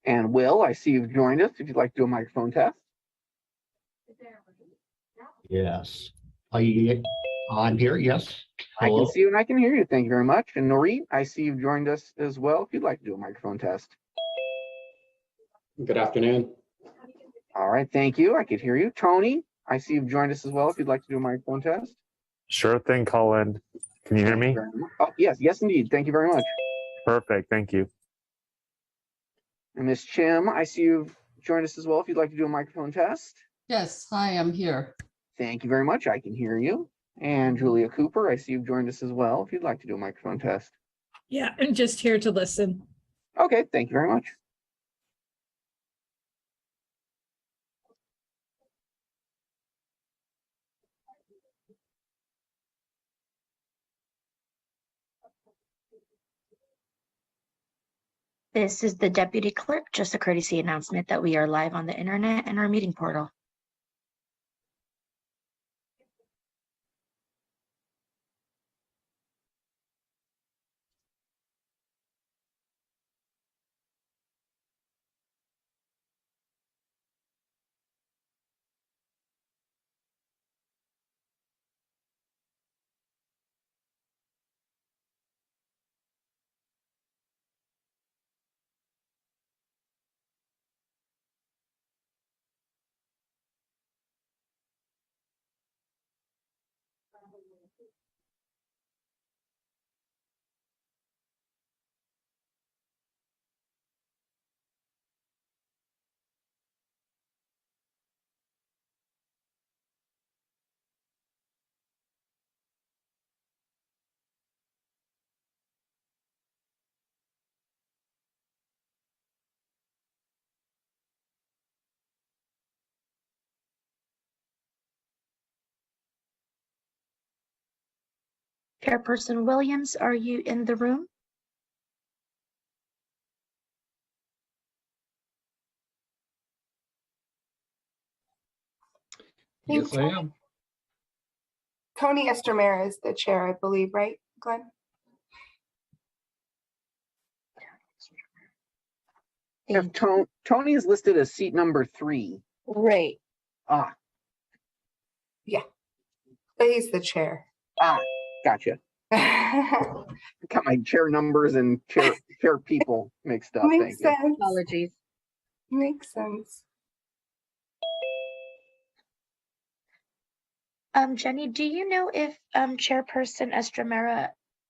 And Will, I see you've joined us. If you'd like to do a microphone test. Yes. I'm here. Yes. I Hello. can see you and I can hear you. Thank you very much. And Noreen, I see you've joined us as well. If you'd like to do a microphone test. Good afternoon. All right, thank you. I could hear you. Tony, I see you've joined us as well. If you'd like to do a microphone test. Sure thing, Colin. Can you hear me? Oh, yes, indeed. Thank you very much. Perfect. Thank you. And Ms. Chim, I see you've joined us as well. If you'd like to do a microphone test. Yes, hi, I'm here. Thank you very much. I can hear you. And Julia Cooper, I see you've joined us as well. If you'd like to do a microphone test. Yeah, I'm just here to listen. Okay, thank you very much. This is the deputy clerk, just a courtesy announcement that we are live on the internet and our meeting portal. Chairperson Williams, are you in the room? Yes, I am. Tony Estremera is the chair, I believe, right, Glenn? If Tony is listed as seat number 3. Right. Ah, But he's the chair. gotcha. Got my chair numbers and chair people mixed up. Makes Thank sense. Apologies. Makes sense. Jenny, do you know if Chairperson Estremera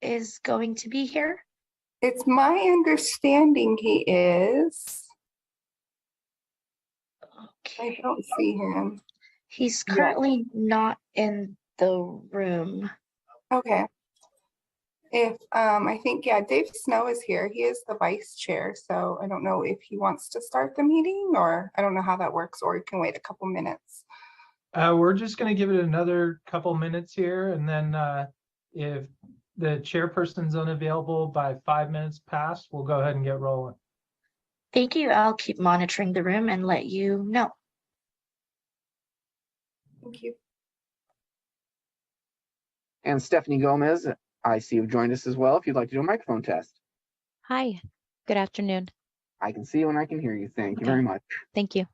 is going to be here? It's my understanding he is. Okay. I don't see him. He's currently not in the room. Okay. If I think, yeah, Dave Snow is here. He is the vice chair, so I don't know if he wants to start the meeting, or I don't know how that works, or you can wait a couple minutes. We're just going to give it another couple minutes here, and then if the chairperson's unavailable by 5 minutes past, we'll go ahead and get rolling. Thank you. I'll keep monitoring the room and let you know. Thank you. And Stephanie Gomez, I see you've joined us as well. If you'd like to do a microphone test. Hi, good afternoon. I can see you and I can hear you. Thank you Okay. very much. Thank you.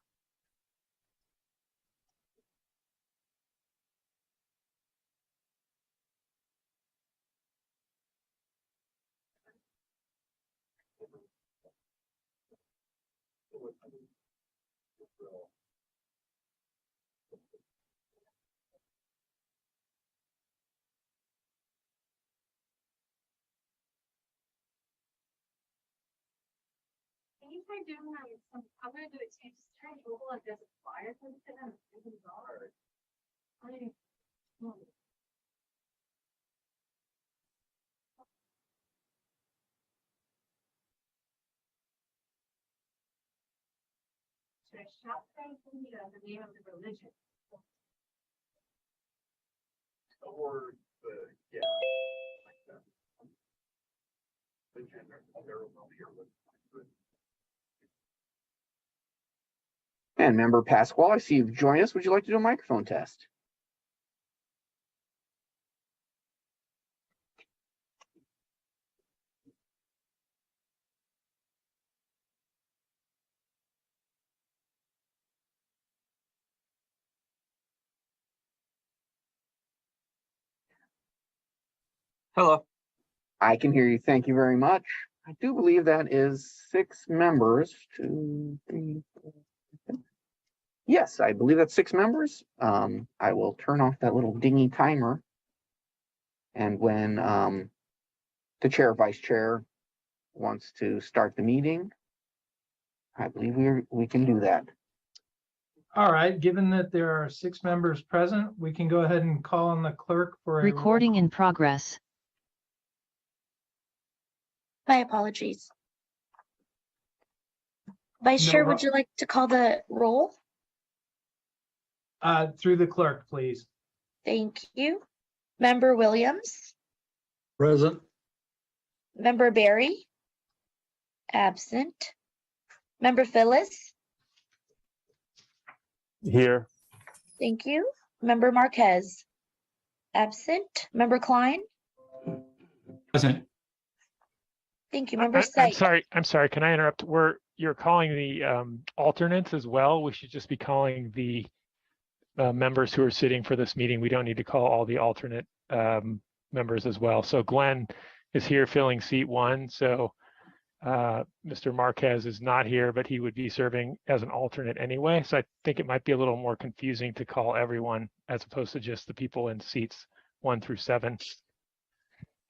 Or yeah. Like that. And member Pasquale, I see you've joined us. Would you like to do a microphone test? Hello. I can hear you. Thank you very much. I do believe that is 6 members. 2, 3, 4, 5. Yes, I believe that's 6 members. I will turn off that little dingy timer. And when the chair or vice chair wants to start the meeting, I believe we can do that. All right, given that there are 6 members present, we can go ahead and call on the clerk for a Recording in progress. My apologies. Vice No Chair, prob- would you like to call the roll? through the clerk, please. Thank you. Member Williams, Present. Member Barry, absent. Member Phyllis, Here. thank you. Member Marquez, absent. Member Klein, Present. thank you. Member I'm Sight, sorry. Can I interrupt? You're calling the alternates as well. We should just be calling the members who are sitting for this meeting. We don't need to call all the alternate members as well. So Glenn is here filling seat 1. So Mr. Marquez is not here, but he would be serving as an alternate anyway. So I think it might be a little more confusing to call everyone as opposed to just the people in seats 1 through 7.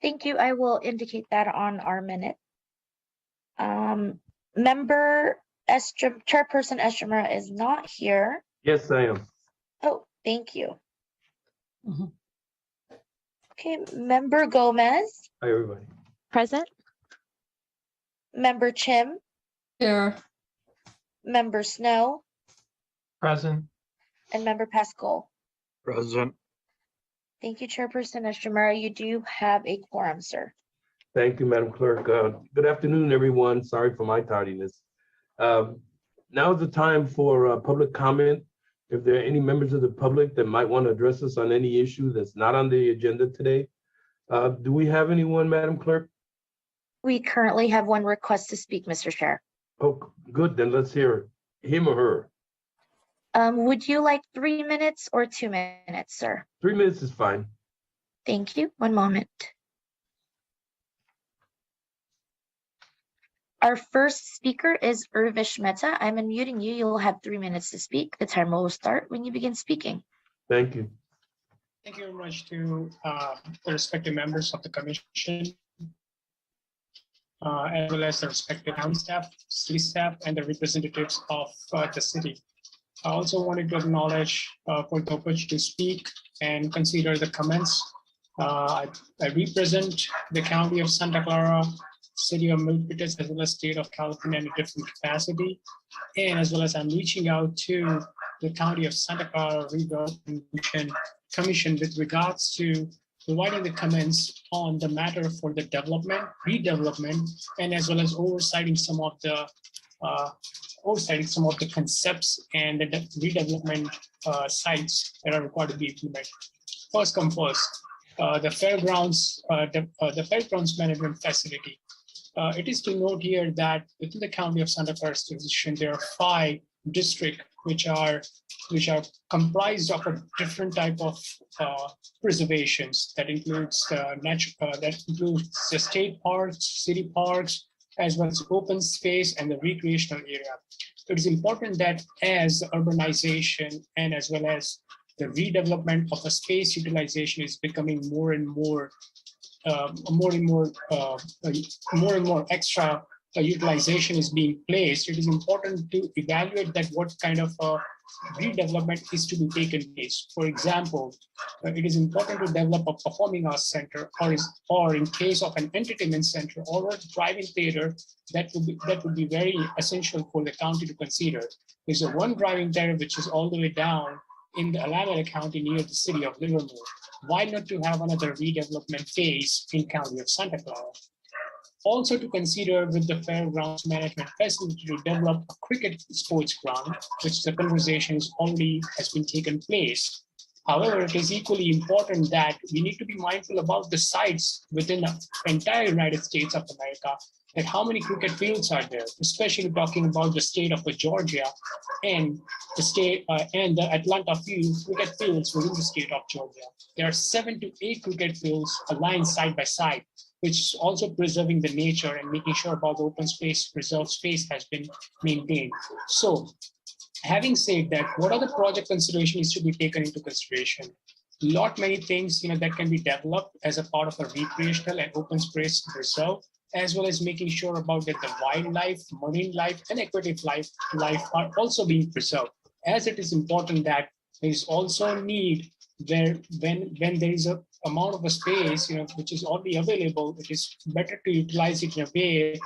thank you. I will indicate that on our minute. Member Chairperson Estromera is not here. Yes, I am. Oh, thank you. Mhm. Okay, Member Gomez, Hi, everybody. Present? Member Chim, Here, Member Snow, Present. and Member Pascal. Present. Thank you, Chairperson Estromera. You do have a quorum, sir. Thank you, Madam Clerk. Good afternoon, everyone. Sorry for my tardiness. Now is the time for public comment. If there are any members of the public that might want to address us on any issue that's not on the agenda today. Do we have anyone, Madam Clerk? We currently have one request to speak, Mr. Chair. Oh, good. Then let's hear him or her. Would you like 3 minutes or 2 minutes, sir? 3 minutes is fine. Thank you. One moment. Our first speaker is Urvish Mehta. I'm unmuting you. You'll have 3 minutes to speak. The timer will start when you begin speaking. Thank you. Thank you very much to the respective members of the commission, as well as the respective town staff, city staff, and the representatives of the city. I also wanted to acknowledge for the opportunity to speak and consider the comments. I represent the county of Santa Clara, city of Milpitas, as well as state of California in a different capacity. And as well as I'm reaching out to the county of Santa Clara Redevelopment Commission with regards to providing the comments on the matter for the redevelopment, and as well as oversighting some of the concepts and the redevelopment sites that are required to be implemented. First come first, the fairgrounds management facility. It is to note here that within the county of Santa Clara jurisdiction, there are 5 districts which are comprised of a different type of preservations that includes the state parks, city parks, as well as open space and the recreational area. It is important that as urbanization and as well as the redevelopment of the space utilization is becoming more and more extra utilization is being placed, it is important to evaluate that what kind of redevelopment is to be taken place. For example, it is important to develop a performing arts center, or in case of an entertainment center or a drive-in theater, that would be very essential for the county to consider. There's a one driving theater which is all the way down in the Alameda County near the city of Livermore. Why not to have another redevelopment phase in County of Santa Clara? Also to consider with the fairgrounds management facility to develop a cricket sports ground, which the conversation is already has been taken place. However, it is equally important that we need to be mindful about the sites within the entire United States of America, that how many cricket fields are there, especially talking about the state of Georgia and the state and the Atlanta cricket fields within the state of Georgia. There are 7 to 8 cricket fields aligned side by side, which is also preserving the nature and making sure about the open space, preserved space has been maintained. So having said that, what are the project considerations to be taken into consideration? Lot many things that can be developed as a part of a recreational and open space reserve, as well as making sure about that the wildlife, marine life, and aquatic life are also being preserved. As it is important that there is also need where when there is a amount of a space which is already available, it is better to utilize it in a way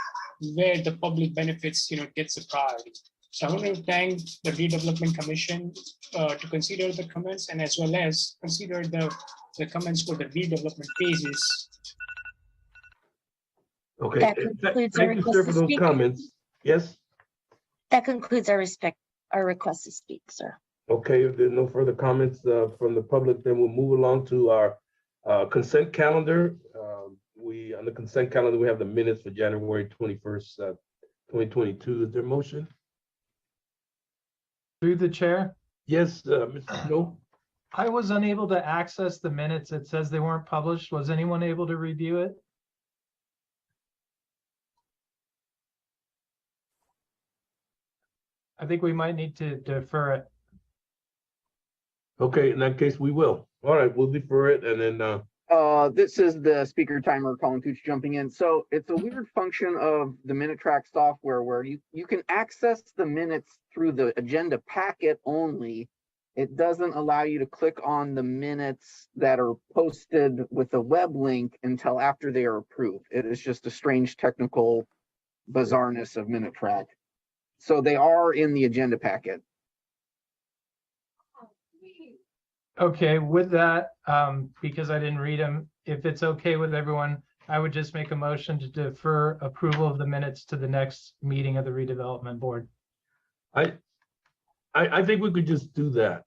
where the public benefits gets a priority. So I want to thank the Redevelopment Commission to consider the comments, and as well as consider the comments for the redevelopment phases. Okay, That concludes our thank you, request sir, to for those speak. comments. Yes? That concludes our request to speak, sir. Okay, if there's no further comments from the public, then we'll move along to our consent calendar. On the consent calendar, we have the minutes for January 21st, 2022. Is there a motion? Through the chair, Yes, Mr. Snow? I was unable to access the minutes. It says they weren't published. Was anyone able to review it? I think we might need to defer it. Okay, in that case, we will. All right, we'll defer it and then, This is the speaker timer, Colin Cooch jumping in. So it's a weird function of the Minute Track software where you can access the minutes through the agenda packet only. It doesn't allow you to click on the minutes that are posted with a web link until after they are approved. It is just a strange technical bizarreness of Minute Track. So they are in the agenda packet. Okay, with that, because I didn't read them, if it's okay with everyone, I would just make a motion to defer approval of the minutes to the next meeting of the redevelopment board. I think we could just do that.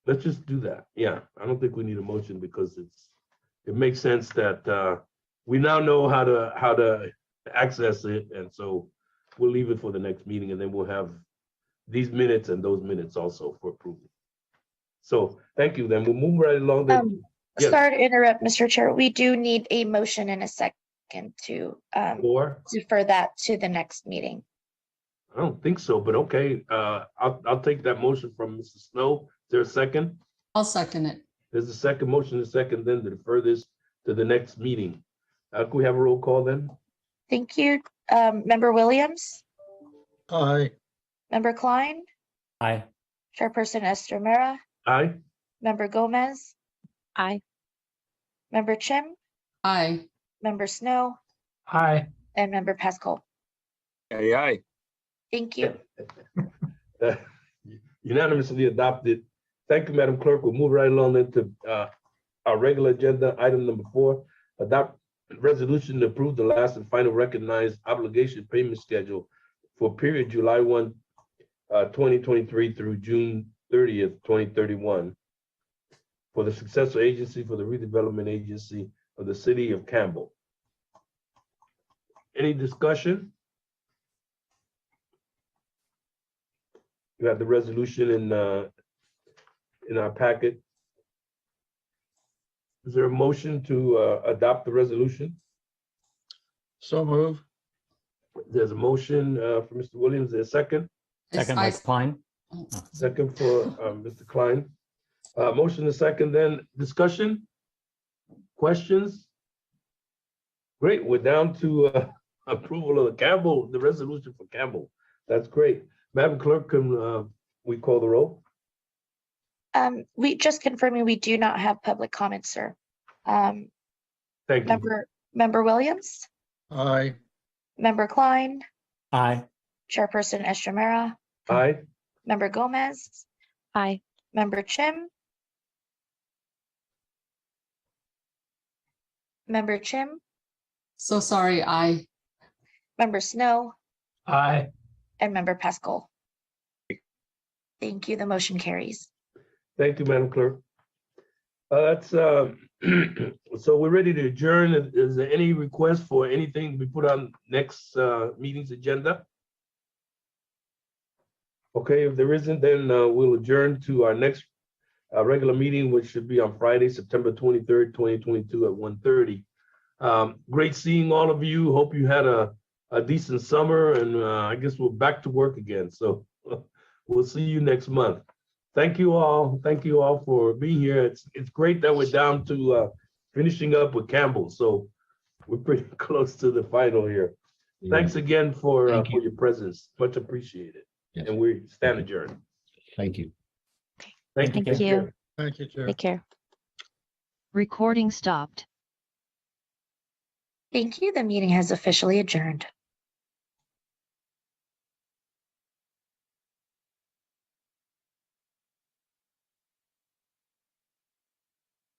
Let's just do that. Yeah, I don't think we need a motion because it makes sense that we now know how to access it, and so we'll leave it for the next meeting, and then we'll have these minutes and those minutes also for approval. So thank you. Then we'll move right along. Yes. Sorry to interrupt, Mr. Chair. We do need a motion and a second to defer that to the next meeting. I don't think so, but okay. I'll take that motion from Mr. Snow. Is there a second? I'll second it. There's a second motion, a second, then to defer this to the next meeting. Can we have a roll call then? Thank you. Member Williams, Aye. Member Klein, Aye. Chairperson Esther Mera, Aye. Member Gomez, Aye. Member Chim, Aye. Member Snow, Aye. and Member Pascal. Aye, aye. Thank you. Unanimously adopted. Thank you, Madam Clerk. We'll move right along into our regular agenda. Item number 4, adopt resolution to approve the last and final recognized obligation payment schedule for period July 1, 2023 through June 30th, 2031 for the successor agency for the redevelopment agency of the city of Campbell. Any discussion? You have the resolution in our packet. Is there a motion to adopt the resolution? So move. There's a motion for Mr. Williams. There's a second. Second by Klein. Second for Mr. Klein. Motion and second, then discussion? Questions? Great, we're down to approval of the resolution for Campbell. That's great. Madam Clerk, can we call the roll? We just confirming we do not have public comments, sir. Thank you. Member Williams, Aye. Member Klein, Aye. Chairperson Estromera, Aye. Member Gomez, Aye. Member Chim, Member Chim, So sorry, aye. Member Snow, Aye. and Member Pascal. Thank you. The motion carries. Thank you, Madam Clerk. That's so we're ready to adjourn. Is there any request for anything to be put on next meeting's agenda? Okay, if there isn't, then we'll adjourn to our next regular meeting, which should be on Friday, September 23rd, 2022 at 1:30. Great seeing all of you. Hope you had a decent summer, and I guess we're back to work again. So we'll see you next month. Thank you all. Thank you all for being here. It's great that we're down to finishing up with Campbell. So we're pretty close to the final here. Yeah. Thanks again for Thank you. your presence. Much appreciated. Yes. And we stand adjourned. Thank you. Thank you. Thank you. Thank you, Chair. Take care. Recording stopped. Thank you. The meeting has officially adjourned.